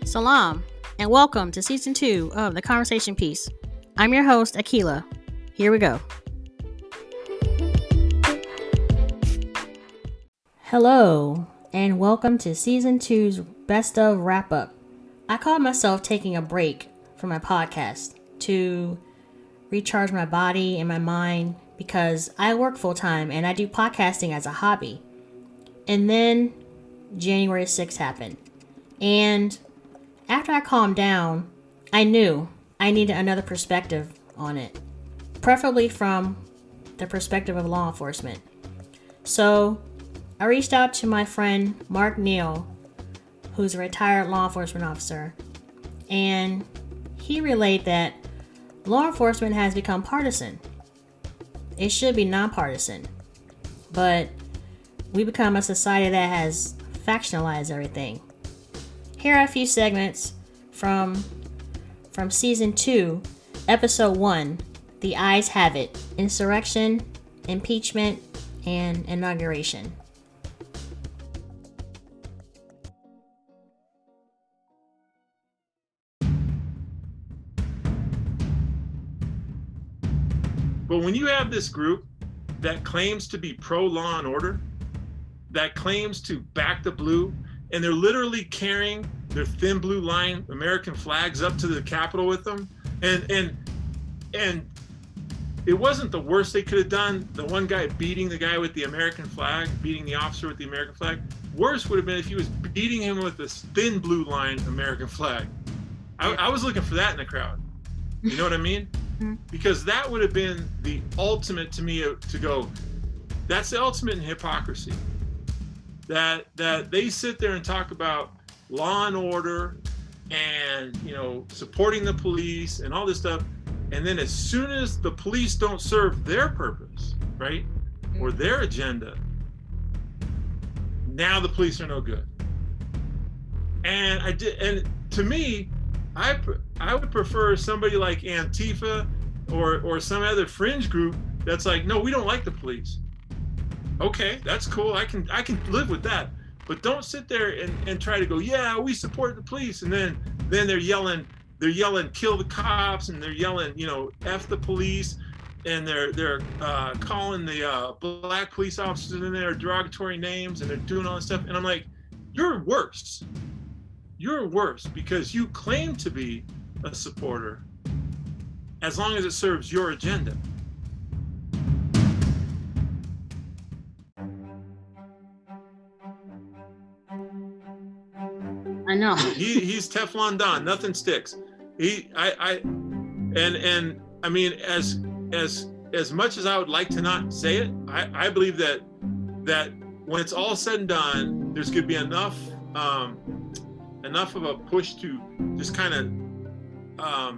Salam, and welcome to Season 2 of The Conversation Piece. I'm your host, Akila. Here we go. Hello, and welcome to Season 2's Best of Wrap-Up. I called myself taking a break from my podcast to recharge my body and my mind because I work full-time and I do podcasting as a hobby. And then January 6th happened. And after I calmed down, I knew I needed another perspective on it, preferably from the perspective of law enforcement. So I reached out to my friend Mark Neal, who's a retired law enforcement officer, and he relayed that law enforcement has become partisan. It should be nonpartisan, but we become a society that has factionalized everything. Here are a few segments from Season 2, Episode 1, The Ayes Have It, Insurrection, Impeachment, and Inauguration. But when you have this group that claims to be pro-law and order, that claims to back the blue, and they're literally carrying their thin blue line American flags up to the Capitol with them. And it wasn't the worst they could have done. The one guy beating the guy with the American flag, beating the officer with the American flag. Worse would have been if he was beating him with this thin blue line American flag. I was looking for that in the crowd. You know what I mean? Because that would have been the ultimate to me to go, that's the ultimate in hypocrisy. That they sit there and talk about law and order and, you know, supporting the police and all this stuff. And then as soon as the police don't serve their purpose, right, or their agenda, now the police are no good. And to me, I would prefer somebody like Antifa or some other fringe group that's like, no, we don't like the police. Okay, that's cool. I can live with that. But don't sit there and try to go, yeah, we support the police, and then they're yelling, kill the cops, and they're yelling, you know, F the police, and they're calling the black police officers in there derogatory names, and they're doing all this stuff. And I'm like, you're worse. You're worse because you claim to be a supporter as long as it serves your agenda. I know. He's Teflon Don. Nothing sticks. I mean, as much as I would like to not say it, I believe that when it's all said and done, there's going to be enough of a push to just kind of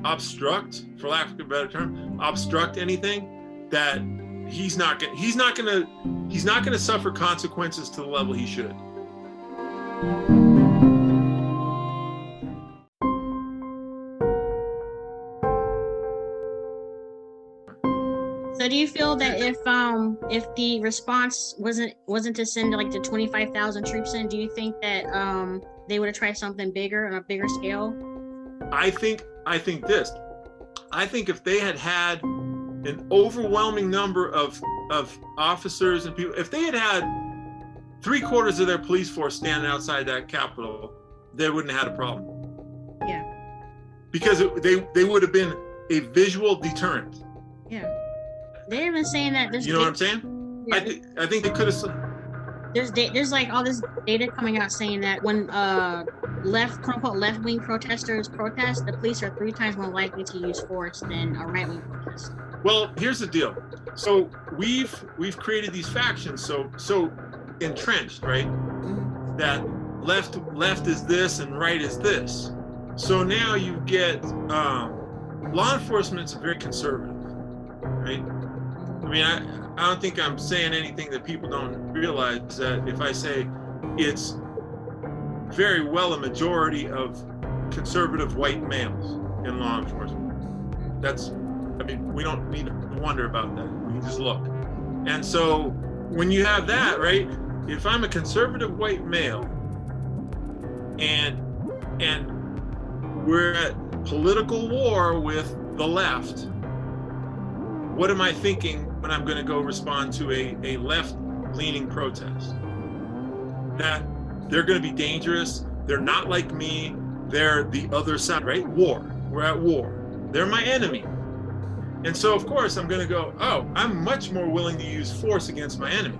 obstruct, for lack of a better term, obstruct anything that he's not gonna suffer consequences to the level he should. So do you feel that if the response wasn't to send like the 25,000 troops in, do you think that they would have tried something bigger on a bigger scale? I think this. I think if they had an overwhelming number of officers and people, if they had 3/4 of their police force standing outside that Capitol, they wouldn't have had a problem. Yeah. Because they would have been a visual deterrent. Yeah. They're even saying that there's. You know what I'm saying? Yeah. I think they could have. There's like all this data coming out saying that when quote unquote left-wing protesters protest, the police are 3 times more likely to use force than a right-wing protest. Well, here's the deal. So we've created these factions so entrenched, right? Mm-hmm. That left is this and right is this. So now you get law enforcement's very conservative, right? I mean, I don't think I'm saying anything that people don't realize, that if I say it's very well a majority of conservative white males in law enforcement. We don't need to wonder about that. We can just look. And so when you have that, right, if I'm a conservative white male and and we're at political war with the left. What am I thinking when I'm going to go respond to a left-leaning protest? That they're going to be dangerous. They're not like me. They're the other side, right? War. We're at war. They're my enemy. And so, of course, I'm going to go, oh, I'm much more willing to use force against my enemy.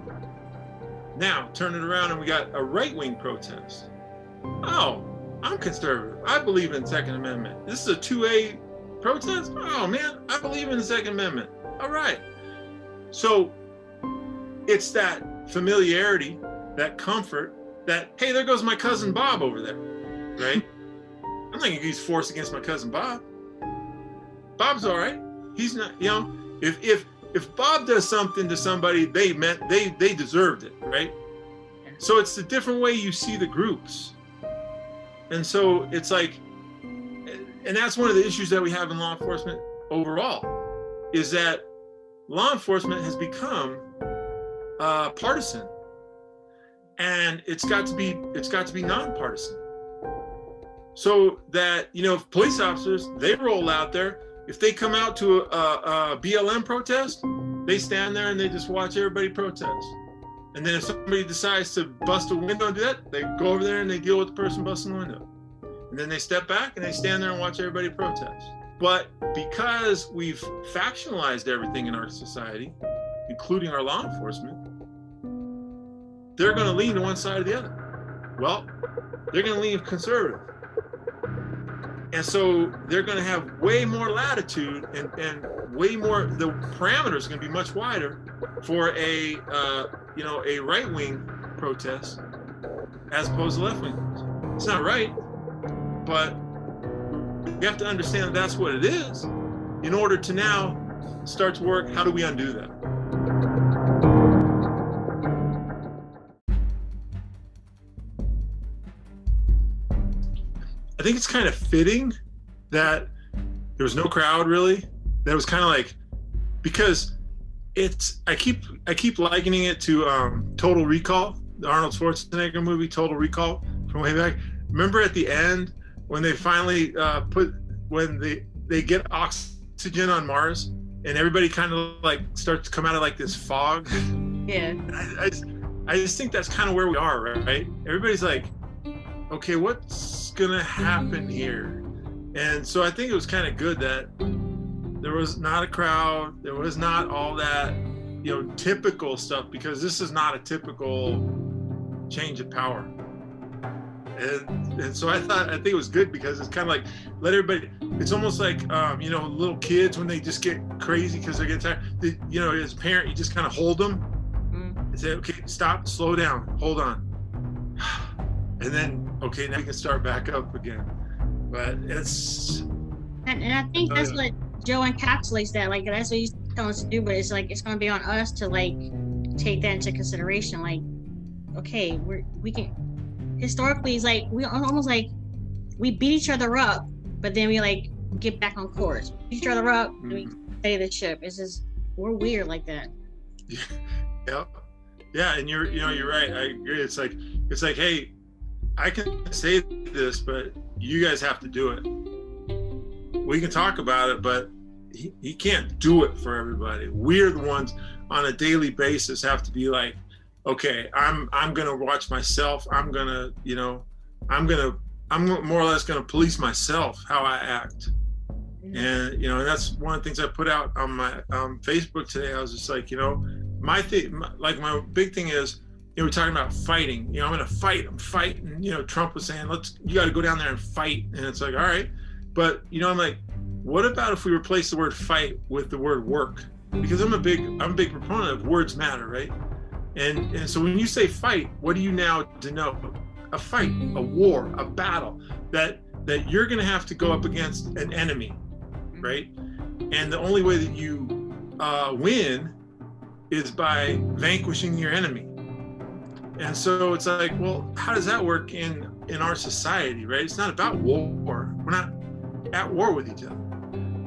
Now, turn it around and we got a right-wing protest. Oh, I'm conservative. I believe in the Second Amendment. This is a 2A protest? Oh, man, I believe in the Second Amendment. All right. So it's that familiarity, that comfort, that, hey, there goes my cousin Bob over there, right? I'm not going to use force against my cousin Bob. Bob's all right. He's not, you know, if Bob does something to somebody, they deserved it, right? So it's the different way you see the groups. And so it's like, and that's one of the issues that we have in law enforcement overall, is that law enforcement has become partisan, and it's got to be nonpartisan. So that, you know, if police officers, they roll out there, if they come out to a BLM protest, they stand there and they just watch everybody protest. And then if somebody decides to bust a window and do that, they go over there and they deal with the person busting the window. And then they step back and they stand there and watch everybody protest. But because we've factionalized everything in our society, including our law enforcement, they're going to lean to one side or the other. Well, they're going to lean conservative. And so they're going to have way more latitude and way more, the parameters are going to be much wider for a right-wing protest as opposed to left-wing. It's not right, but you have to understand that that's what it is in order to now start to work. How do we undo that? I think it's kind of fitting that there was no crowd really. That was kind of like, because I keep likening it to Total Recall, the Arnold Schwarzenegger movie Total Recall from way back. Remember at the end when they finally when they get oxygen on Mars and everybody kind of like starts to come out of like this fog. Yeah. I just think that's kind of where we are, right? Everybody's like, okay, what's gonna happen here? And so I think it was kind of good that there was not a crowd, there was not all that, you know, typical stuff, because this is not a typical change of power. And so I think it was good, because it's kind of like, let everybody, it's almost like, you know, little kids when they just get crazy because they're getting tired, you know, as a parent, you just kind of hold them and say, okay, stop, slow down, hold on. And then, okay, now you can start back up again. But it's... And I think that's what Joe encapsulates that. Like, that's what he's telling us to do, but it's like, it's going to be on us to, like, take that into consideration. Like, okay, we can... Historically, it's like, we almost like, we beat each other up, but then we, like, get back on course. Beat each other up, and we stay the ship. It's just, we're weird like that. Yeah, and you're right. I agree. It's like, hey, I can say this, but you guys have to do it. We can talk about it, but he can't do it for everybody. We're the ones on a daily basis have to be like, okay, I'm gonna watch myself. I'm more or less gonna police myself, how I act. And, you know, and that's one of the things I put out on my Facebook today. I was just like, you know, my big thing is, you know, we're talking about fighting. You know, I'm fighting. You know, Trump was saying, you got to go down there and fight. And it's like, all right. But, you know, I'm like, what about if we replace the word fight with the word work? Because I'm a big proponent of words matter, right? And so when you say fight, what do you now denote? A fight, a war, a battle that you're going to have to go up against an enemy, right? And the only way that you win is by vanquishing your enemy. And so it's like, well, how does that work in our society, right? It's not about war. We're not at war with each other.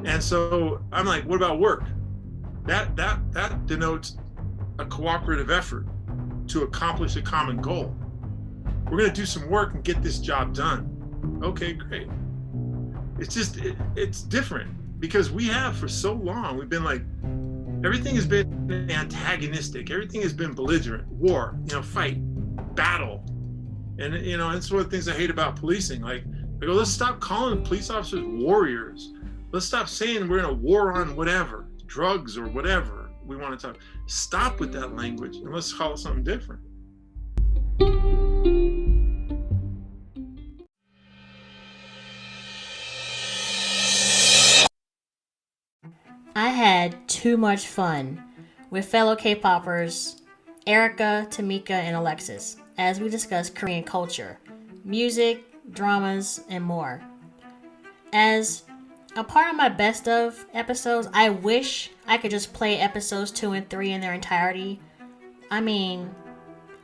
And so I'm like, what about work? That denotes a cooperative effort to accomplish a common goal. We're going to do some work and get this job done. Okay, great. It's just, it's different because we have for so long, we've been like, everything has been antagonistic. Everything has been belligerent, war, fight, battle. And, it's one of the things I hate about policing. Like, I go, let's stop calling police officers warriors. Let's stop saying we're in a war on whatever, drugs or whatever we want to talk. Stop with that language and let's call it something different. I had too much fun with fellow K-popers Erica, Tamika, and Alexis as we discussed Korean culture, music, dramas, and more. As a part of my best of episodes, I wish I could just play episodes 2 and 3 in their entirety. I mean,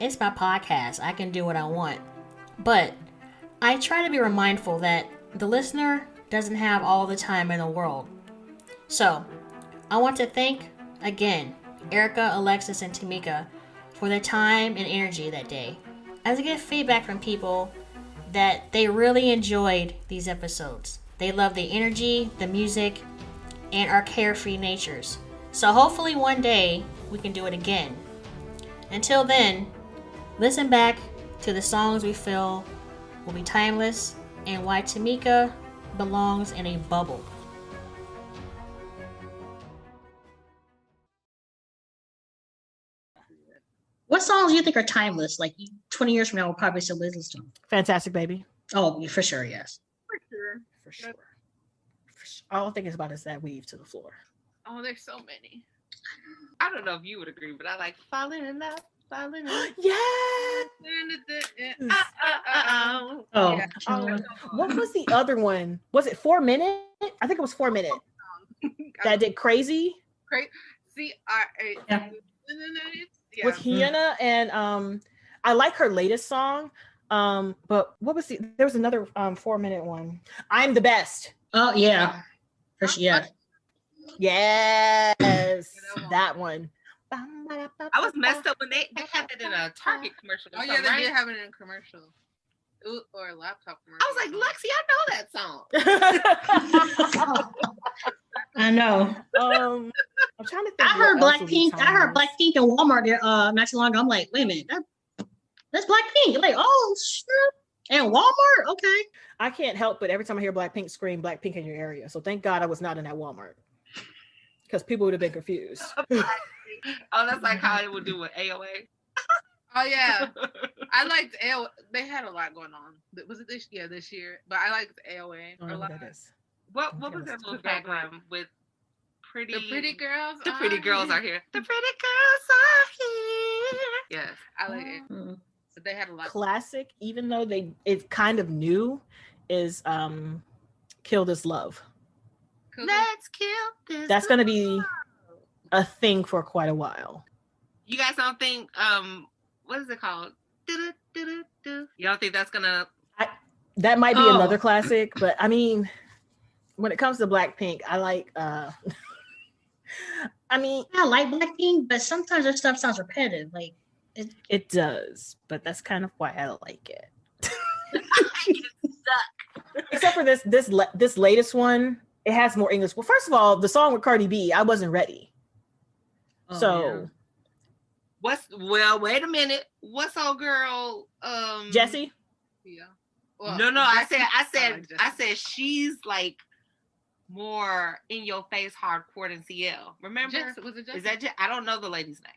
it's my podcast. I can do what I want. But I try to be mindful that the listener doesn't have all the time in the world. So, I want to thank, again, Erica, Alexis, and Tamika for their time and energy that day. As I get feedback from people that they really enjoyed these episodes. They love the energy, the music, and our carefree natures. So hopefully one day we can do it again. Until then, listen back to the songs we feel will be timeless and why Tamika belongs in a bubble. What songs do you think are timeless? Like 20 years from now, we'll probably still listen to them. Fantastic Baby. Oh, for sure, yes. For sure. All I think is about is that weave to the floor. Oh, there's so many. I don't know if you would agree, but I like Falling in Love. Yeah. Oh. Yeah. What was the other one? Was it 4 Minute? I think it was 4 Minute. That did Crazy. Yeah. With Hyuna, and I like her latest song. But what was there was another 4 minute one. I'm the Best. Oh yeah. For sure. Yeah. Yes. That one. I was messed up when they had it in a Target commercial. Oh yeah, they did have it in a commercial. Or a laptop commercial. I was like, Lexi, I know that song. I know. I'm trying to think. I heard Blackpink in Walmart not too long ago. I'm like, wait a minute, that's Blackpink. Like, oh shit. And Walmart? Okay. I can't help but every time I hear Blackpink scream Blackpink in your area. So thank God I was not in that Walmart. Because people would have been confused. Oh, that's like how it would do with AOA. Oh yeah, I liked AOA. They had a lot going on. Was it this year? This year, but I liked AOA a lot. What was that little background with pretty? The pretty girls. The pretty girls are here. The pretty girls are here. Yes, I like it. But they had a lot. Classic, even though it's kind of new, is "Kill This Love." Let's kill this. That's gonna be a thing for quite a while. You guys don't think what is it called? You don't think that's gonna? That might be another classic, but I mean, when it comes to Blackpink, I like. I like Blackpink, but sometimes their stuff sounds repetitive. Like it does, but that's kind of why I like it. Except for this latest one, it has more English. Well, first of all, the song with Cardi B, I wasn't ready. Wait a minute. What's old girl? Jessie? Yeah. Well, no. I said she's like more in your face hardcore than CL. Remember? Was it Jessie? Is that I don't know the lady's name.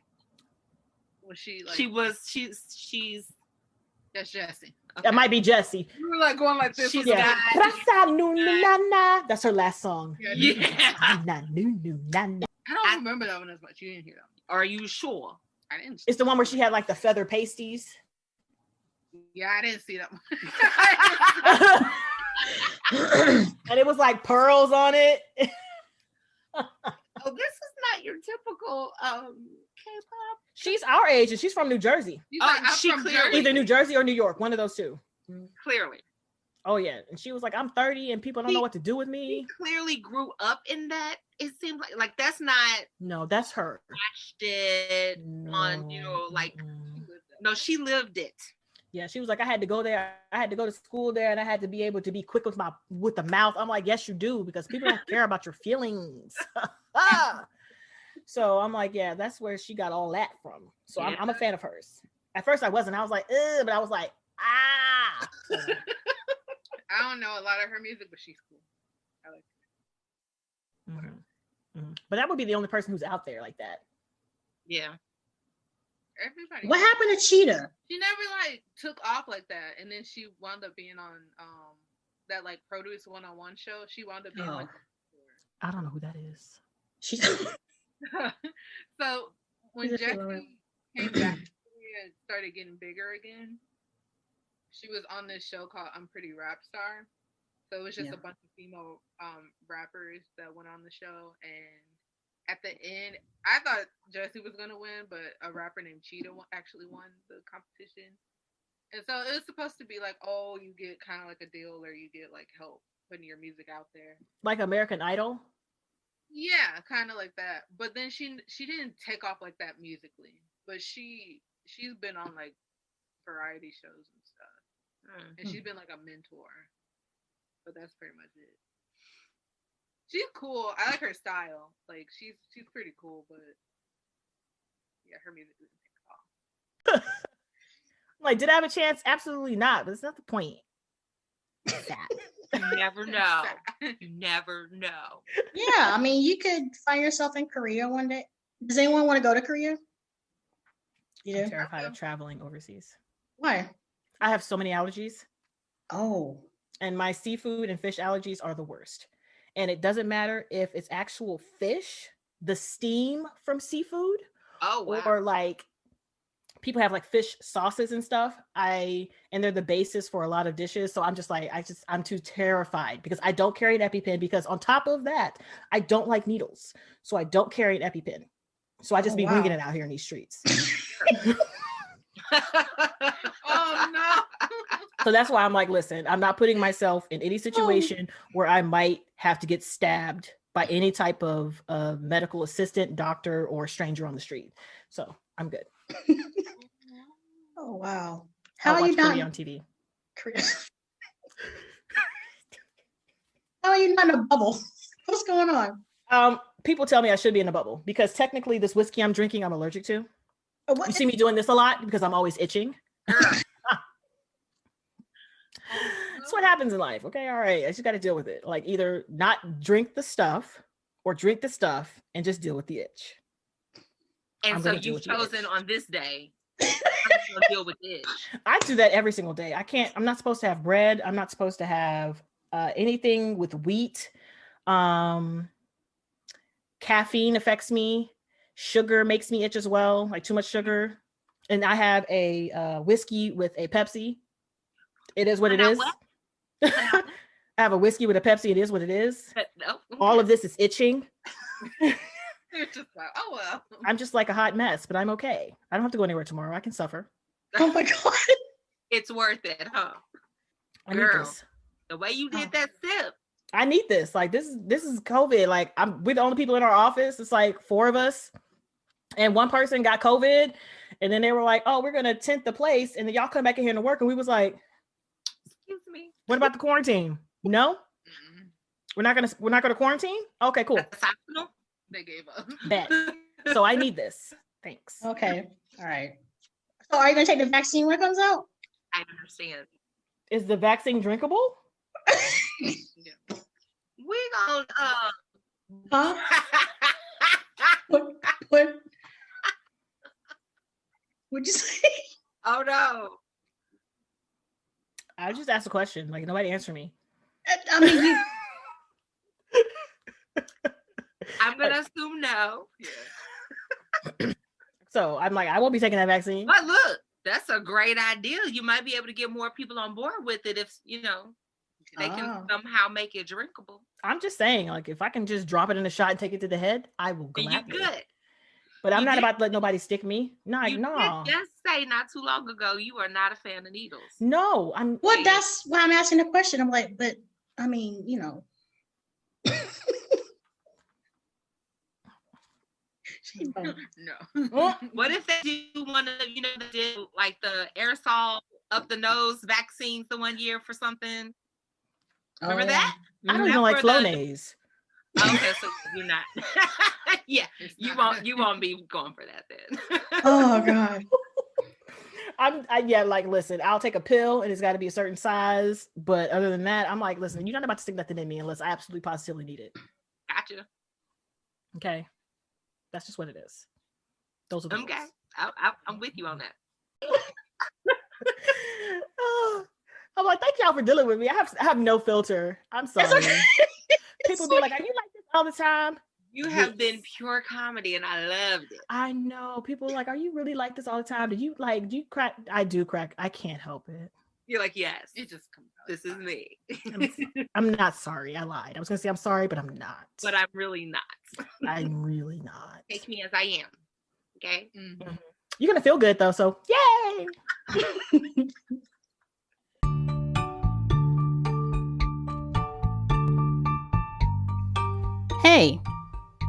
Was she like? She's. That's Jessie. Okay. That might be Jessie. You were like going like this. That's her last song. Yeah. I don't remember that one as much. You didn't hear that one. Are you sure? I didn't. It's the one where she had like the feather pasties. Yeah, I didn't see that one. And it was like pearls on it. Oh, this is not your typical K-pop. She's our age and she's from New Jersey. She clearly either New Jersey or New York, one of those two. Clearly. Oh yeah, and she was like, "I'm 30 and people don't know what to do with me." She clearly grew up in that. It seems like that's not. No, that's her. Watched it on, no, she lived it. Yeah, she was like, I had to go there. I had to go to school there, and I had to be able to be quick with the mouth. I'm like, yes, you do, because people don't care about your feelings. So I'm like, yeah, that's where she got all that from. So I'm a fan of hers. At first, I wasn't. I was like, ugh, but I was like, ah. I don't know a lot of her music, but she's cool. I like her. Mm-hmm. Mm-hmm. But that would be the only person who's out there like that. Yeah. Everybody. What happened to Cheetah? She never like took off like that, and then she wound up being on that like produce 101 show. She wound up being like. I don't know who that is. She's So when Jessie came back and started getting bigger again, she was on this show called I'm Pretty Rap Star. So it was just a bunch of female rappers that went on the show, and at the end, I thought Jessie was gonna win, but a rapper named Cheetah actually won the competition. And so it was supposed to be like, oh, you get kind of like a deal, or you get like help putting your music out there, like American Idol. Yeah, kind of like that. But then she didn't take off like that musically, but she's been on like variety shows and stuff, and she's been like a mentor. But that's pretty much it. She's cool. I like her style. Like she's pretty cool, but yeah, her music didn't take off. Like, did I have a chance? Absolutely not. But it's not the point. You never know. You never know. yeah. I mean, you could find yourself in Korea one day. Does anyone want to go to Korea? You I'm do? terrified of traveling overseas. Why? I have so many allergies, Oh, and my seafood and fish allergies are the worst. And it doesn't matter if it's actual fish, the steam from seafood, Oh wow. or like people have like fish sauces and stuff. And they're the basis for a lot of dishes. So I'm just like, I'm too terrified because I don't carry an EpiPen, because on top of that, I don't like needles. So I don't carry an EpiPen. So I just be winging it out here in these streets. Oh no. So that's why I'm like, listen, I'm not putting myself in any situation where I might have to get stabbed by any type of medical assistant, doctor, or stranger on the street. So I'm good. oh wow. How How are you not Korea on TV? Korea? How are you not in a bubble? What's going on? People tell me I should be in a bubble because technically this whiskey I'm drinking, I'm allergic to. What? You see me doing this a lot because I'm always itching. That's what happens in life. Okay, all right. I just got to deal with it. Like either not drink the stuff or drink the stuff and just deal with the itch. And so you've chosen on this day to deal with it. I do that every single day. I'm not supposed to have bread. I'm not supposed to have anything with wheat. Caffeine affects me. Sugar makes me itch as well, like too much sugar. And I have a whiskey with a Pepsi. It is what it is. I have a whiskey with a Pepsi. It is what it is. No. All of this is itching. They're just like, oh well. I'm just like a hot mess, but I'm okay. I don't have to go anywhere tomorrow. I can suffer. Oh my god. It's worth it, huh? I need Girl, this. the way you did that sip. I need this. Like this is COVID. Like we're the only people in our office. It's like 4 of us. And one person got COVID. And then they were like, oh, we're gonna tent the place. And then y'all come back in here to work. And we was like, Excuse me. what about the quarantine? No? We're not gonna quarantine? Okay, cool. That's optional. They gave up. Bet. So I need this. Thanks. Okay. All right. So are you gonna take the vaccine when it comes out? I understand. Is the vaccine drinkable? Yeah. We gonna Huh? What? What'd you say? Oh no. I just asked a question. Like nobody answered me. I mean, you. I'm gonna assume no. Yeah. So I'm like, I won't be taking that vaccine. But look, that's a great idea. You might be able to get more people on board with it if they can somehow make it drinkable. I'm just saying, like, if I can just drop it in a shot and take it to the head, I will Then gladly. you're good. But I'm You not did- about to let nobody stick me. No. You did just say not too long ago you are not a fan of needles. No, I'm. Well, that's why I'm asking the question. I'm like, but I mean, you know. She don't. No. What if they do one of they did like the aerosol up the nose vaccines the one year for something. Remember Oh, that? I don't That's even like where Flonase. Okay, so you're not. Yeah, you won't be going for that then. Oh God. Listen, I'll take a pill and it's got to be a certain size. But other than that, I'm like, listen, you're not about to stick nothing in me unless I absolutely positively need it. Gotcha. Okay. That's just what it is. Those are the Okay. rules. I'm with you on that. I'm like, thank y'all for dealing with me. I have no filter. I'm sorry. okay. People be like, are you like this all the time? You have been pure comedy and I loved it. I know. People are like, are you really like this all the time? Do you crack? I do crack. I can't help it. You're like, yes. It just comes out. This is me. I'm not sorry. I lied. I was gonna say I'm sorry, but I'm not. But I'm really not. I'm really not. Take me as I am. Okay? Mm-hmm. You're gonna feel good though, so yay! Hey,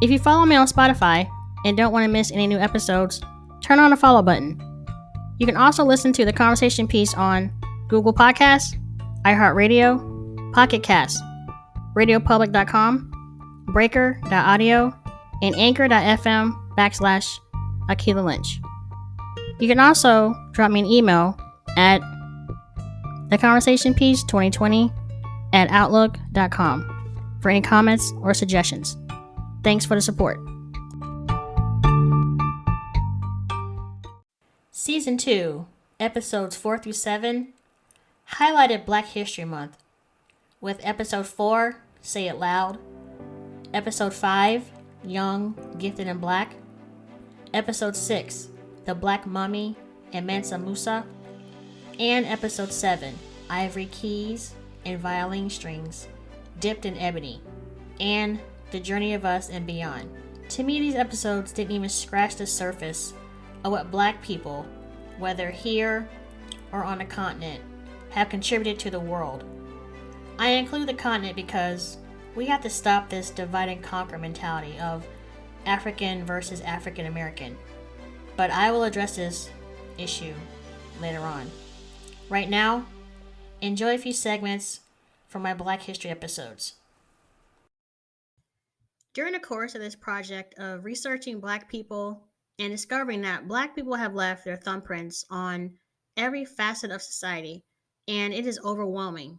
if you follow me on Spotify and don't want to miss any new episodes, turn on the follow button. You can also listen to the conversation piece on Google Podcasts, iHeartRadio, Pocket Casts, RadioPublic.com, Breaker.audio, and Anchor.fm/Akila Lynch. You can also drop me an email at theconversationpiece2020@outlook.com for any comments or suggestions. Thanks for the support. Season 2, episodes 4 through 7, highlighted Black History Month, with episode 4, Say It Loud, episode 5, Young, Gifted, and Black, episode 6, The Black Mummy and Mansa Musa, and episode 7, Ivory Keys and Violin Strings, Dipped in Ebony, and The Journey of Us and Beyond. To me, these episodes didn't even scratch the surface of what Black people, whether here or on the continent, have contributed to the world. I include the continent because we have to stop this divide and conquer mentality of African versus African American. But I will address this issue later on. Right now, enjoy a few segments from my Black History episodes. During the course of this project of researching Black people and discovering that Black people have left their thumbprints on every facet of society, and it is overwhelming.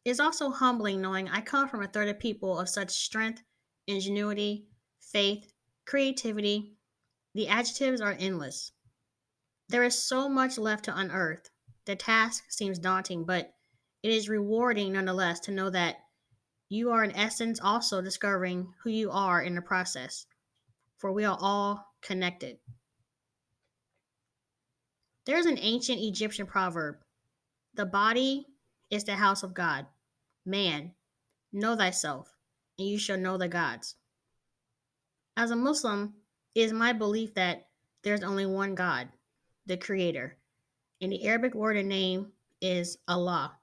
It's also humbling knowing I come from a third of people of such strength, ingenuity, faith, creativity. The adjectives are endless. There is so much left to unearth. The task seems daunting, but it is rewarding nonetheless to know that you are in essence also discovering who you are in the process, for we are all connected. There's an ancient Egyptian proverb, the body is the house of God. Man, know thyself, and you shall know the gods. As a Muslim, it is my belief that there's only one God, the Creator, and the Arabic word and name is Allah.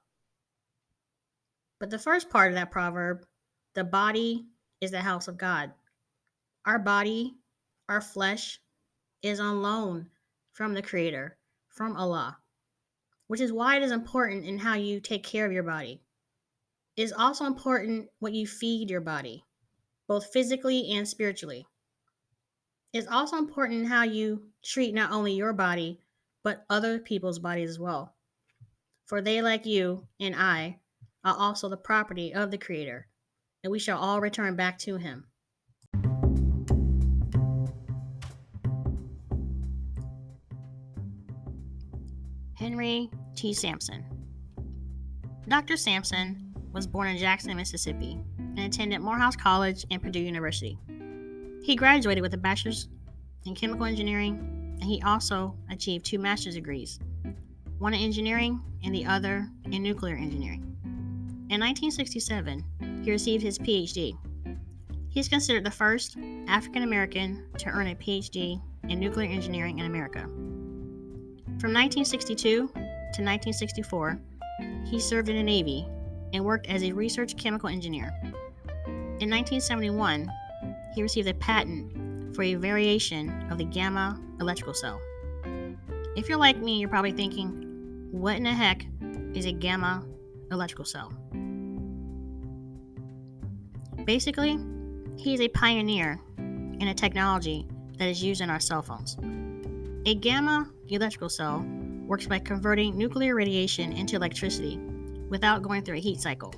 But the first part of that proverb, the body is the house of God. Our body, our flesh, is on loan from the Creator, from Allah, which is why it is important in how you take care of your body. It is also important what you feed your body, both physically and spiritually. It's also important in how you treat not only your body, but other people's bodies as well. For they, like you and I, are also the property of the Creator, and we shall all return back to Him. Henry T. Sampson. Dr. Sampson was born in Jackson, Mississippi, and attended Morehouse College and Purdue University. He graduated with a bachelor's in chemical engineering, and he also achieved 2 master's degrees, one in engineering and the other in nuclear engineering. In 1967, he received his PhD. He is considered the first African American to earn a PhD in nuclear engineering in America. From 1962 to 1964, he served in the Navy and worked as a research chemical engineer. In 1971, he received a patent for a variation of the gamma electrical cell. If you're like me, you're probably thinking, What in the heck is a gamma electrical cell? Basically, he is a pioneer in a technology that is used in our cell phones. A gamma electrical cell works by converting nuclear radiation into electricity without going through a heat cycle.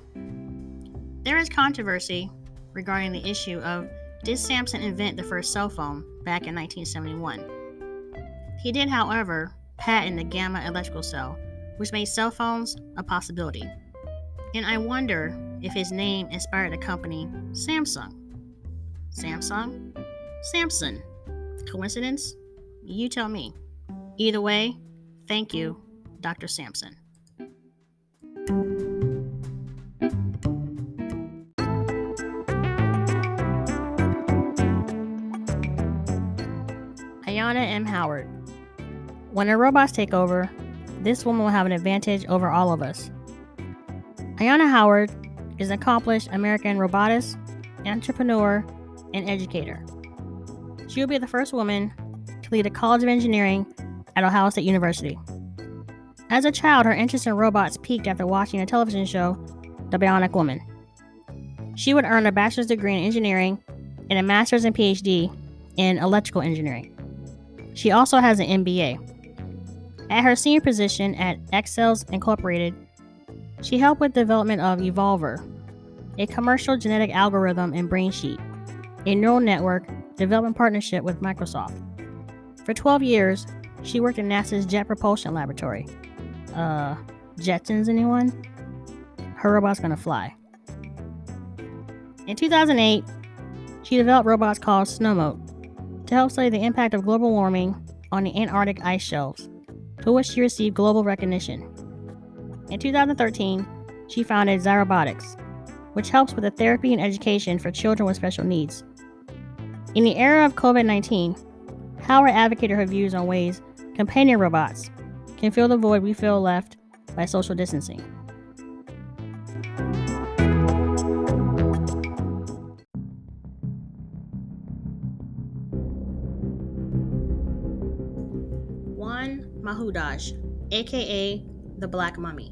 There is controversy regarding the issue of, did Samson invent the first cell phone back in 1971? He did, however, patent the gamma electrical cell, which made cell phones a possibility. And I wonder if his name inspired the company Samsung. Samsung? Samson. Coincidence? You tell me. Either way, thank you, Dr. Samson. Ayanna M. Howard. When the robots take over, this woman will have an advantage over all of us. Ayanna Howard is an accomplished American robotist, entrepreneur, and educator. She will be the first woman to lead a College of Engineering at Ohio State University. As a child, her interest in robots peaked after watching a television show, The Bionic Woman. She would earn a bachelor's degree in engineering and a master's and PhD in electrical engineering. She also has an MBA. At her senior position at Excels Incorporated, she helped with development of Evolver, a commercial genetic algorithm in BrainSheet, a neural network development partnership with Microsoft. For 12 years, she worked in NASA's Jet Propulsion Laboratory. Jetsons, anyone? Her robot's gonna fly. In 2008, she developed robots called Snowmote to help study the impact of global warming on the Antarctic ice shelves, for which she received global recognition. In 2013, she founded Zyrobotics, which helps with the therapy and education for children with special needs. In the era of COVID-19, Howard advocated her views on ways companion robots can fill the void we feel left by social distancing. Juan Mahudaj, aka the Black Mummy.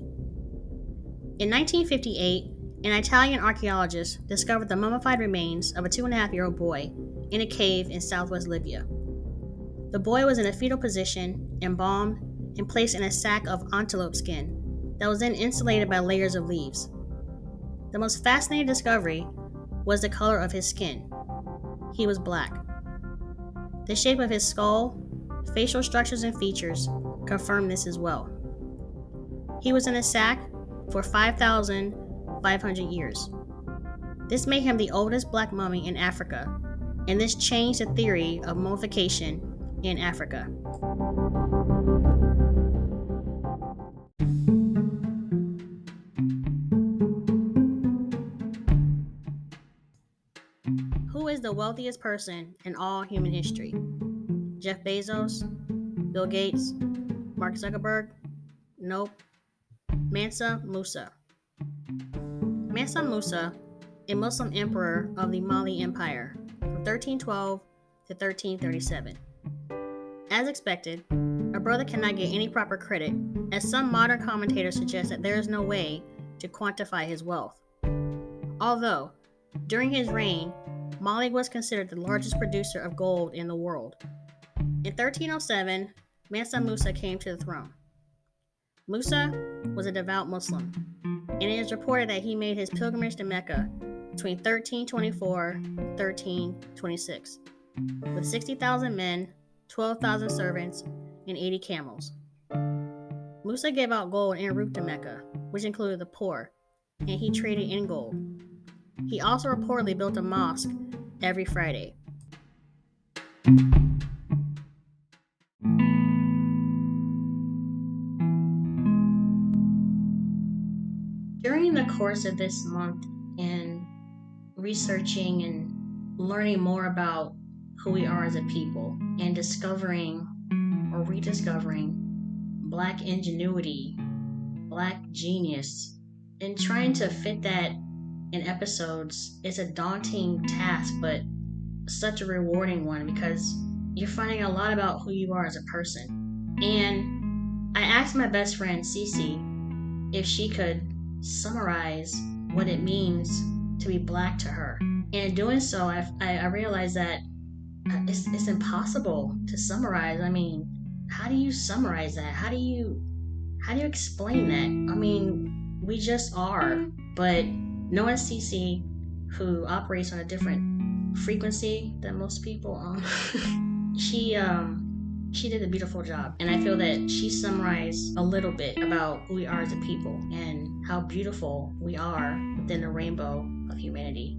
In 1958, an Italian archaeologist discovered the mummified remains of a 2.5-year-old boy in a cave in southwest Libya. The boy was in a fetal position, embalmed, and placed in a sack of antelope skin that was then insulated by layers of leaves. The most fascinating discovery was the color of his skin. He was black. The shape of his skull, facial structures, and features confirmed this as well. He was in a sack for 5,500 years. This made him the oldest black mummy in Africa, and this changed the theory of mummification in Africa. Who is the wealthiest person in all human history? Jeff Bezos? Bill Gates? Mark Zuckerberg? Nope. Mansa Musa. Mansa Musa, a Muslim emperor of the Mali Empire from 1312 to 1337. As expected, our brother cannot get any proper credit, as some modern commentators suggest that there is no way to quantify his wealth. Although, during his reign, Mali was considered the largest producer of gold in the world. In 1307, Mansa Musa came to the throne. Musa was a devout Muslim, and it is reported that he made his pilgrimage to Mecca between 1324 and 1326, with 60,000 men, 12,000 servants, and 80 camels. Musa gave out gold en route to Mecca, which included the poor, and he traded in gold. He also reportedly built a mosque every Friday. During the course of this month and researching and learning more about who we are as a people and discovering or rediscovering Black ingenuity, Black genius, and trying to fit that in episodes is a daunting task, but such a rewarding one because you're finding a lot about who you are as a person. And I asked my best friend CeeCee if she could summarize what it means to be Black to her. And in doing so, I realized that it's impossible to summarize. I mean, how do you summarize that? How do you explain that? I mean, we just are. But knowing CeeCee, who operates on a different frequency than most people, she did a beautiful job. And I feel that she summarized a little bit about who we are as a people and how beautiful we are within the rainbow of humanity.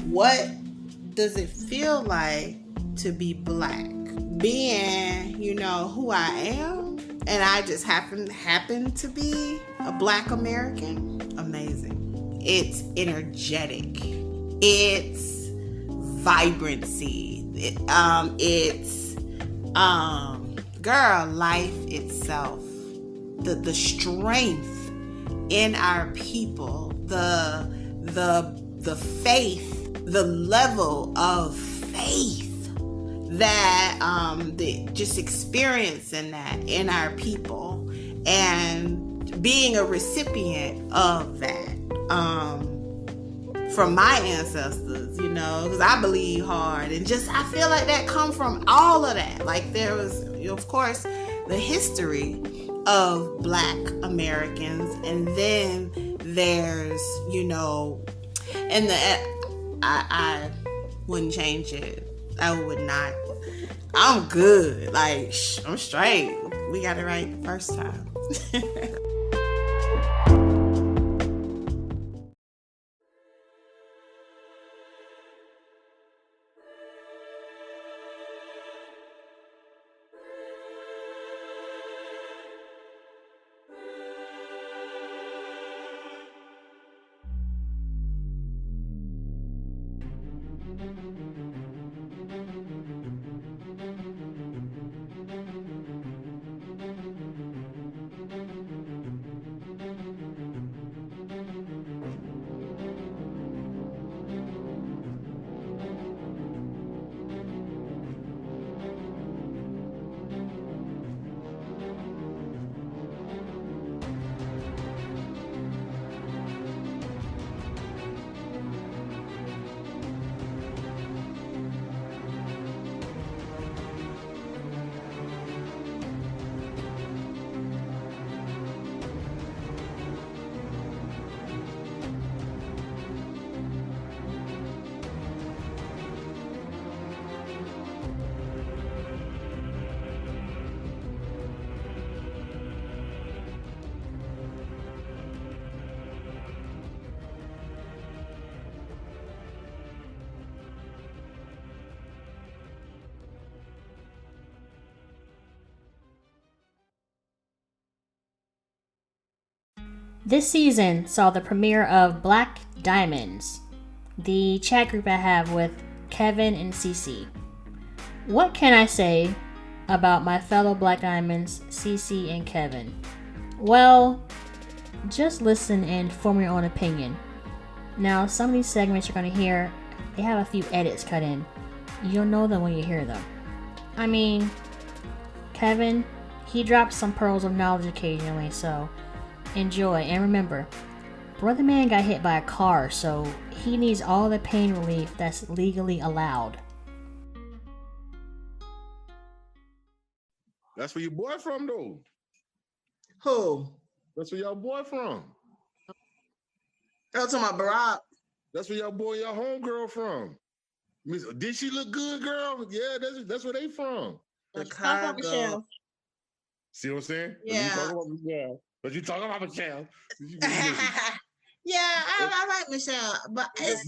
What does it feel like to be Black? Being, who I am, and I just happen to be a Black American. Amazing. It's energetic. It's vibrancy. It's girl, life itself. The strength in our people, the faith, the level of faith that just experiencing that in our people and being a recipient of that from my ancestors, because I believe hard, and just I feel like that come from all of that. Like there was, of course, the history of Black Americans, and then there's, and I wouldn't change it. I would not. I'm good. Like, I'm straight. We got it right the first time. This season saw the premiere of Black Diamonds, the chat group I have with Kevin and CeeCee. What can I say about my fellow Black Diamonds, CeeCee and Kevin? Well, just listen and form your own opinion. Now, some of these segments you're going to hear, they have a few edits cut in. You'll know them when you hear them. I mean, Kevin, he drops some pearls of knowledge occasionally, so enjoy. And remember, Brother Man got hit by a car, so he needs all the pain relief that's legally allowed. That's where your boy from, though. Who? That's where your boy from. That's my Barack. That's where your boy, your homegirl from. Did she look good, girl? Yeah, that's where they from. Chicago. See what I'm saying? Yeah. But you talking about Michelle. Yeah, I like Michelle, but it's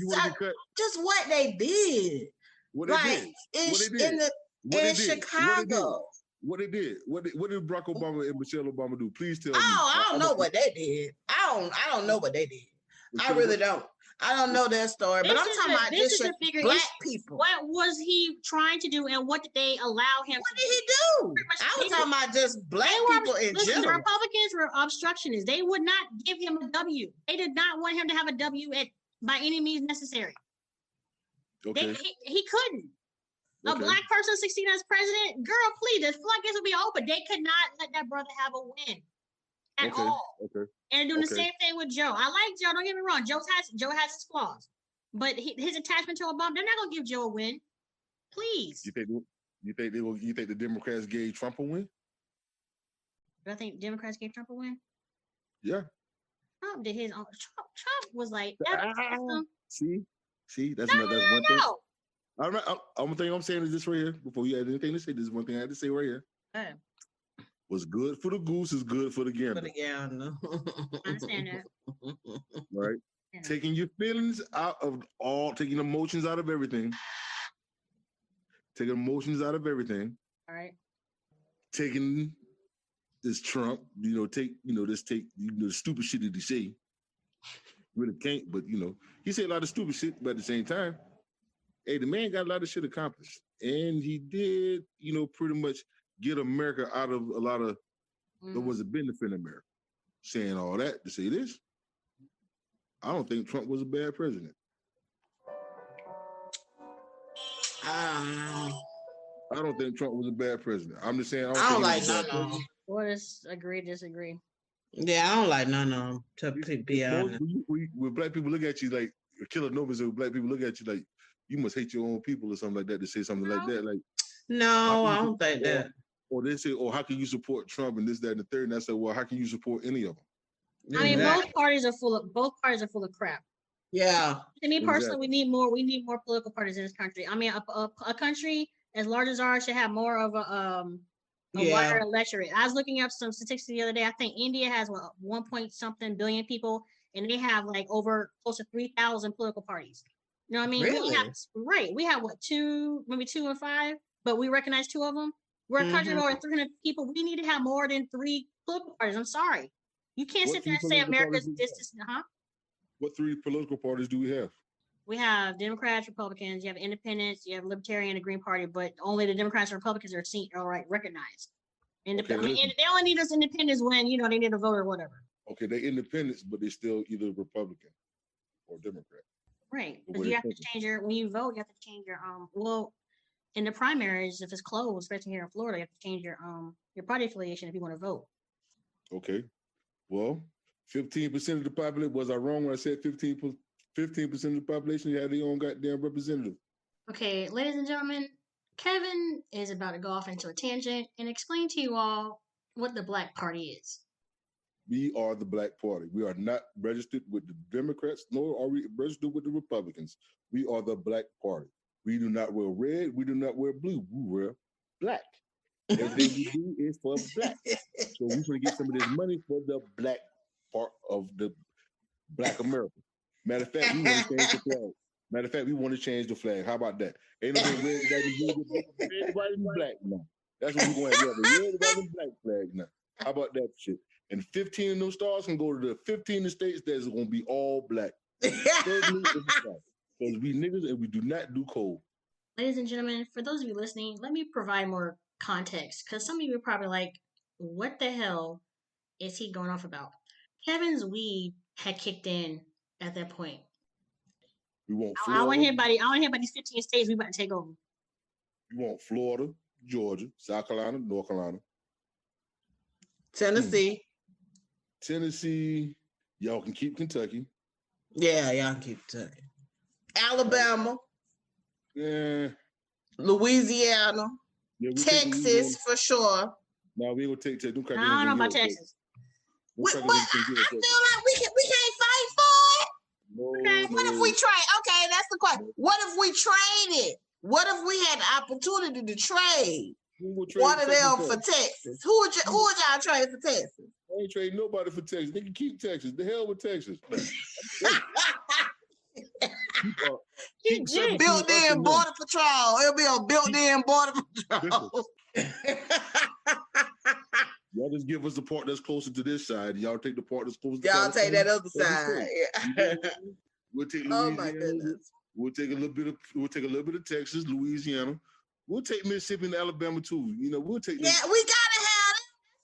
just what they did. What they did? In Chicago. What they did? What did Barack Obama and Michelle Obama do? Please tell me. Oh, I don't know what they did. I don't know what they did. I really don't. I don't know their story, but I'm talking about this Black people. What was he trying to do, and what did they allow him to do? What did he do? I was talking about just Black people in general. The Republicans were obstructionists. They would not give him a W. They did not want him to have a W by any means necessary. Okay. He couldn't. A Okay. black person succeed as president, girl, please, the floodgates will be open. They could not let that brother have a win at all. Okay. And doing the same thing with Joe. I like Joe. Don't get me wrong. Joe has his flaws, but his attachment to Obama, they're not gonna give Joe a win. Please. You think the Democrats gave Trump a win? Do I think Democrats gave Trump a win? Yeah. Trump did his own. Trump was like, see, that's one thing. All right, one thing I'm saying is this right here. Before you had anything to say, this is one thing I had to say right here. Okay. What's good for the goose is good for the gander. I understand that. Right? Yeah. Taking your feelings out of taking emotions out of everything. Taking emotions out of everything. All right. Taking this Trump, take the stupid shit that he say. Really can't, but he said a lot of stupid shit, but at the same time, hey, the man got a lot of shit accomplished. And he did, pretty much get America out of a lot of that wasn't benefiting America. Saying all that to say this, I don't think Trump was a bad president. I don't think Trump was a bad president. I'm just saying I don't like none of them. Well, agree, disagree. Yeah, I don't like none of them. To be honest, when black people look at you like Killer Nova said, black people look at you like you must hate your own people or something like that to say something like that. Like, no, I don't think that. Or they say, "Oh, how can you support Trump and this, that, and the third?" And I said, "Well, how can you support any of them?" I mean, both parties are full of crap. Yeah. To me personally, we need more political parties in this country. I mean, a country as large as ours should have more of a wider electorate. I was looking up some statistics the other day. I think India has 1 point something billion people, and they have like over close to 3,000 political parties. You know what I mean? Really? We have what, maybe 2 or 5, but we recognize 2 of them. We're a country of over 300 people. We need to have more than 3 political parties. I'm sorry. You can't sit there and say America's this, huh? What 3 political parties do we have? We have Democrats, Republicans, you have independents, you have Libertarian, and Green Party, but only the Democrats and Republicans are recognized. And they only need us independents when, they need a vote or whatever. Okay, they're independents, but they're still either Republican or Democrat. Right. Because you have to change when you vote, you have to change your, in the primaries, if it's closed, especially here in Florida, you have to change your party affiliation if you want to vote. Okay. Well, 15% of the population, was I wrong when I said 15% of the population had their own goddamn representative? Okay, ladies and gentlemen, Kevin is about to go off into a tangent and explain to you all what the Black Party is. We are the Black Party. We are not registered with the Democrats, nor are we registered with the Republicans. We are the Black Party. We do not wear red. We do not wear blue. We wear black. Everything we do is for black. So we're going to get some of this money for the black part of the Black America. Matter of fact, we want to change the flag. We want to change the flag. How about that? Ain't no red, white, and black now. That's what we're going to have. The red, white, and black flag now. How about that shit? And 15 of those stars can go to the 15 states that's going to be all black. Because we niggas and we do not do cold. Ladies and gentlemen, for those of you listening, let me provide more context. Because some of you are probably like, what the hell is he going off about? Kevin's weed had kicked in at that point. We want Florida. I don't want to hear about these 15 states we about to take over. We want Florida, Georgia, South Carolina, North Carolina. Tennessee. Y'all can keep Kentucky. Yeah, y'all can keep Kentucky. Alabama. Yeah. Louisiana. Yeah, Texas for sure. No, we will take Texas. I don't know about Texas. I feel like we can't fight for it. What if we trade? Okay, that's the question. What if we traded? What if we had the opportunity to trade one of them for Texas? Who would y'all trade for Texas? I ain't trading nobody for Texas. They can keep Texas. The hell with Texas. Built-in border patrol. It'll be a built-in border patrol. Y'all just give us the part that's closer to this side. Y'all take the part that's closer to y'all take that other side. Yeah. We'll take Louisiana. Oh my goodness. We'll take a little bit of Texas, Louisiana. We'll take Mississippi and Alabama too. We'll take. Yeah, we gotta have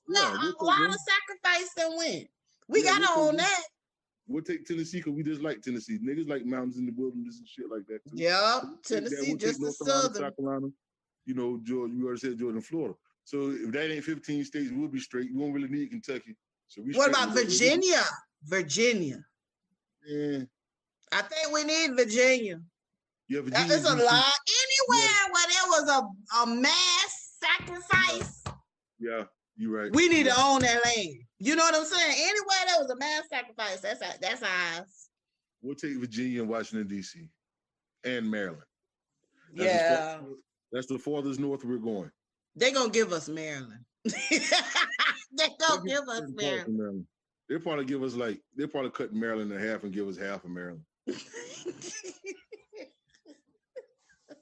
it. Why to sacrifice and win? We gotta own that. We'll take Tennessee because we just like Tennessee. Niggas like mountains in the wilderness and shit like that too. Yeah, We'll Tennessee, just the North Carolina, southern. South Carolina. You know, Georgia. You already said Georgia and Florida. So if that ain't 15 states, we'll be straight. We won't really need Kentucky. So we. What about Virginia? Virginia. Yeah. I think we need Virginia. Yeah, Virginia. That is a lot. Anywhere where there was a mass sacrifice. Yeah, you're right. We need to own that land. You know what I'm saying? Anywhere there was a mass sacrifice, that's ours. We'll take Virginia and Washington, D.C. and Maryland. That's the farthest north we're going. They're going to give us Maryland. They're going to give us Maryland. They'll probably give us they'll probably cut Maryland in half and give us half of Maryland.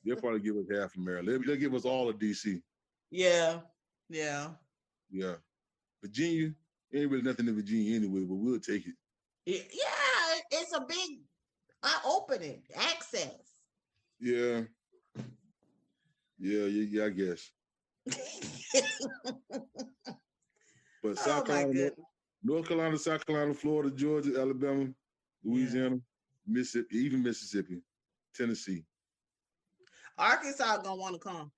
They'll probably give us half of Maryland. They'll give us all of D.C. Yeah. Virginia, ain't really nothing in Virginia anyway, but we'll take it. Yeah, it's a big opening, access. Yeah, I guess. But South Carolina, North Carolina, South Carolina, Florida, Georgia, Alabama, Louisiana, Mississippi, even Mississippi, Tennessee. Arkansas gonna want to come.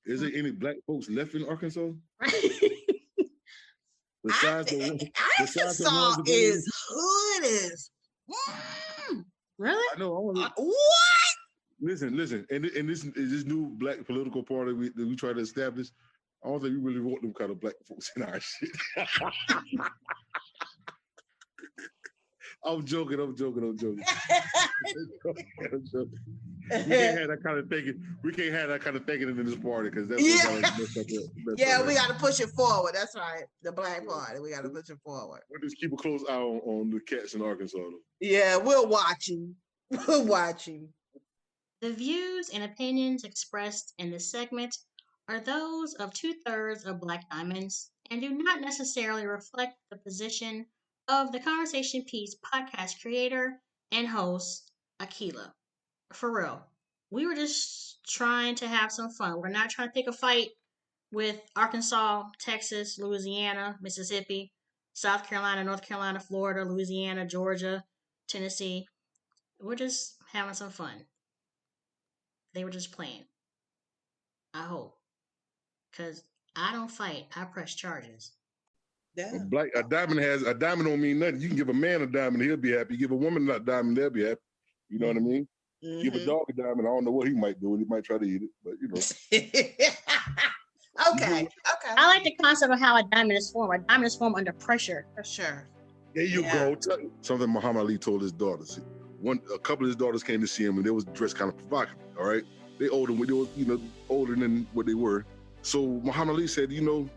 Is there any black folks left in Arkansas? Arkansas is hood as. Really? I know. What? Listen, and this new black political party that we try to establish. I don't think we really want them kind of black folks in our shit. I'm joking. We can't have that kind of thinking. We can't have that kind of thinking in this party because that's we got to push it forward. That's right. The black party. We got to push it forward. We'll just keep a close eye on the cats in Arkansas. Though. Yeah, we're watching. We're watching. The views and opinions expressed in this segment are those of 2/3 of Black Diamonds and do not necessarily reflect the position of the Conversation Piece podcast creator and host, Akila. For real. We were just trying to have some fun. We're not trying to pick a fight with Arkansas, Texas, Louisiana, Mississippi, South Carolina, North Carolina, Florida, Louisiana, Georgia, Tennessee. We're just having some fun. They were just playing. I hope. Because I don't fight. I press charges. A diamond don't mean nothing. You can give a man a diamond, he'll be happy. You give a woman a diamond, they'll be happy. You know what I mean? Mm-hmm. Give a dog a diamond, I don't know what he might do. He might try to eat it, but you know. Okay. I like the concept of how a diamond is formed. A diamond is formed under pressure. For sure. There you go. Something Muhammad Ali told his daughters. A couple of his daughters came to see him and they was dressed kind of provocative, all right? They were, older than what they were. So Muhammad Ali said, you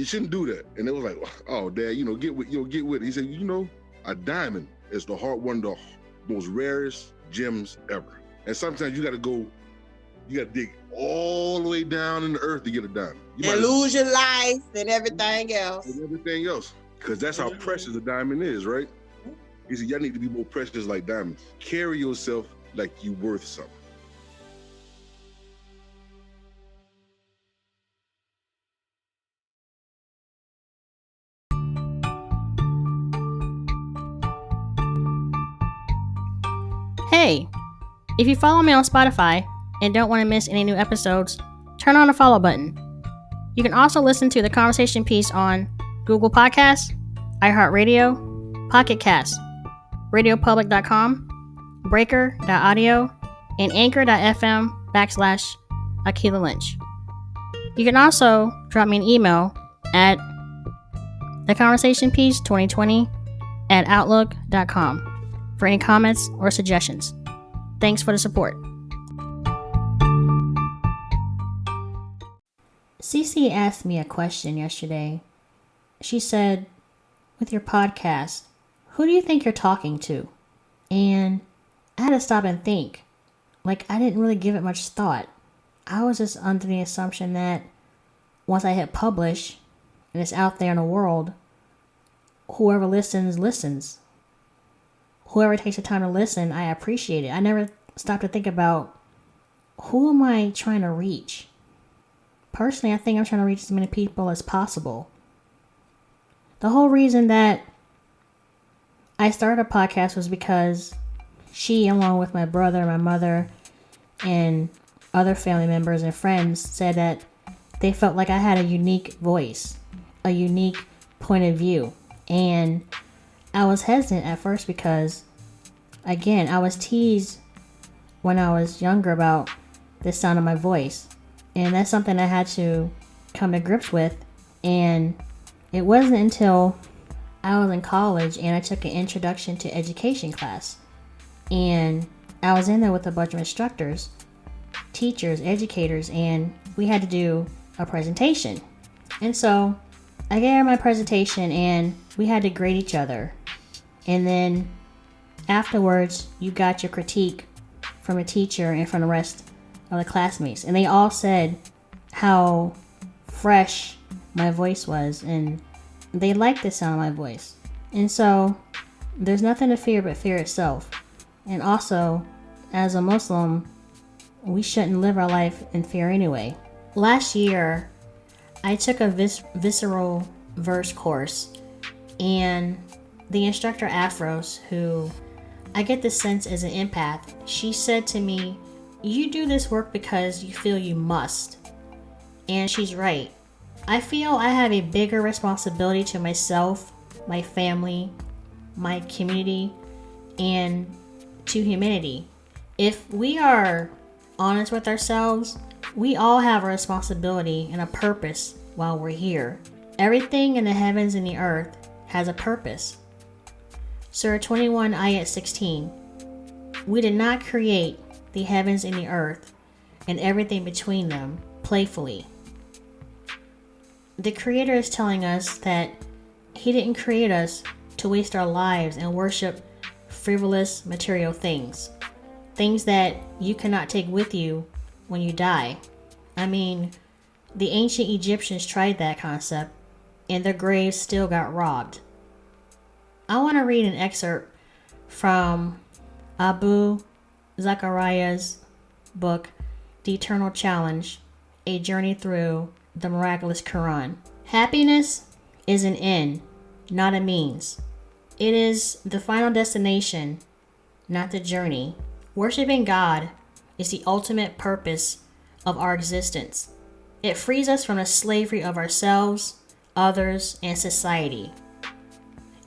shouldn't do that. And they was like, oh, Dad, get with it. He said, a diamond is one of the most rarest gems ever. And sometimes you got to dig all the way down in the earth to get a diamond. And lose your life and everything else. Because that's how precious a diamond is, right? He said, y'all need to be more precious like diamonds. Carry yourself like you worth something. Hey, if you follow me on Spotify and don't want to miss any new episodes, turn on the follow button. You can also listen to the Conversation Piece on Google Podcasts, iHeartRadio, Pocket Casts, RadioPublic.com, Breaker.audio, and Anchor.fm/Akila Lynch. You can also drop me an email at theconversationpiece2020@outlook.com for any comments or suggestions. Thanks for the support. CeeCee asked me a question yesterday. She said, with your podcast, who do you think you're talking to? And I had to stop and think. I didn't really give it much thought. I was just under the assumption that once I hit publish and it's out there in the world, whoever listens. Whoever takes the time to listen, I appreciate it. I never stopped to think about who am I trying to reach? Personally, I think I'm trying to reach as many people as possible. The whole reason that I started a podcast was because she, along with my brother, my mother, and other family members and friends, said that they felt like I had a unique voice, a unique point of view. And I was hesitant at first because, again, I was teased when I was younger about the sound of my voice. And that's something I had to come to grips with. And it wasn't until I was in college and I took an introduction to education class. And I was in there with a bunch of instructors, teachers, educators, and we had to do a presentation. And so I gave her my presentation and we had to grade each other. And then afterwards, you got your critique from a teacher and from the rest of the classmates. And they all said how fresh my voice was and they liked the sound of my voice. And so there's nothing to fear but fear itself. And also, as a Muslim, we shouldn't live our life in fear anyway. Last year, I took a visceral verse course, and the instructor Afros, who I get the sense is an empath, she said to me, "You do this work because you feel you must." And she's right. I feel I have a bigger responsibility to myself, my family, my community, and to humanity. If we are honest with ourselves, we all have a responsibility and a purpose while we're here. Everything in the heavens and the earth has a purpose. Surah 21, ayat 16. We did not create the heavens and the earth and everything between them playfully. The Creator is telling us that He didn't create us to waste our lives and worship frivolous material things. Things that you cannot take with you when you die. I mean, the ancient Egyptians tried that concept and their graves still got robbed. I want to read an excerpt from Abu Zachariah's book, The Eternal Challenge, A Journey Through the Miraculous Quran. Happiness is an end, not a means. It is the final destination, not the journey. Worshiping God is the ultimate purpose of our existence. It frees us from the slavery of ourselves, others, and society.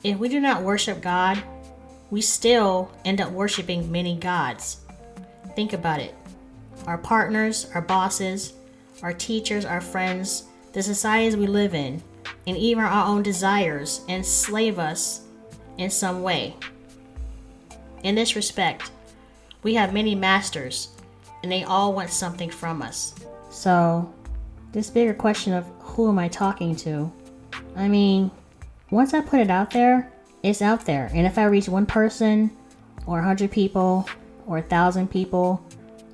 If we do not worship God, we still end up worshiping many gods. Think about it. Our partners, our bosses, our teachers, our friends, the societies we live in, and even our own desires enslave us in some way. In this respect, we have many masters, and they all want something from us. So, this bigger question of who am I talking to? I mean, once I put it out there, it's out there. And if I reach one person, or 100 people, or 1,000 people,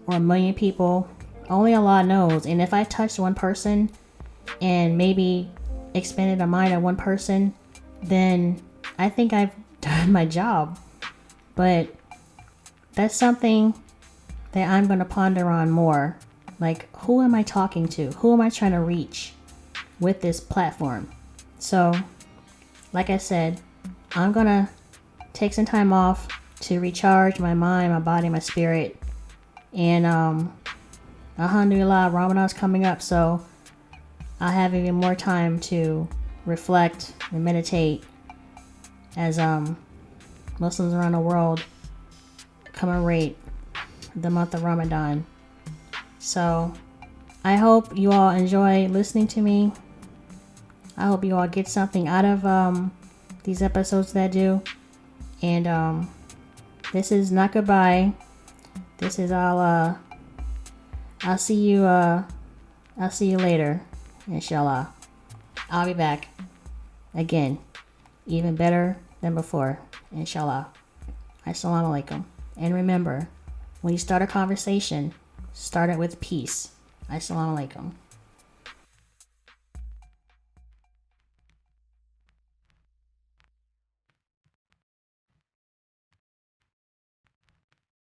or 1,000,000 people, only Allah knows. And if I touched one person, and maybe expanded the mind of one person, then I think I've done my job. But that's something that I'm going to ponder on more. Like, who am I talking to? Who am I trying to reach with this platform? So, like I said, I'm going to take some time off to recharge my mind, my body, my spirit. And alhamdulillah, Ramadan's coming up, so I'll have even more time to reflect and meditate as Muslims around the world commemorate the month of Ramadan. So I hope you all enjoy listening to me. I hope you all get something out of these episodes that I do. And this is not goodbye. This is all I'll see you later, inshallah. I'll be back again, even better than before, inshallah. Assalamu alaikum. And remember, when you start a conversation, start it with peace. Assalamu alaikum.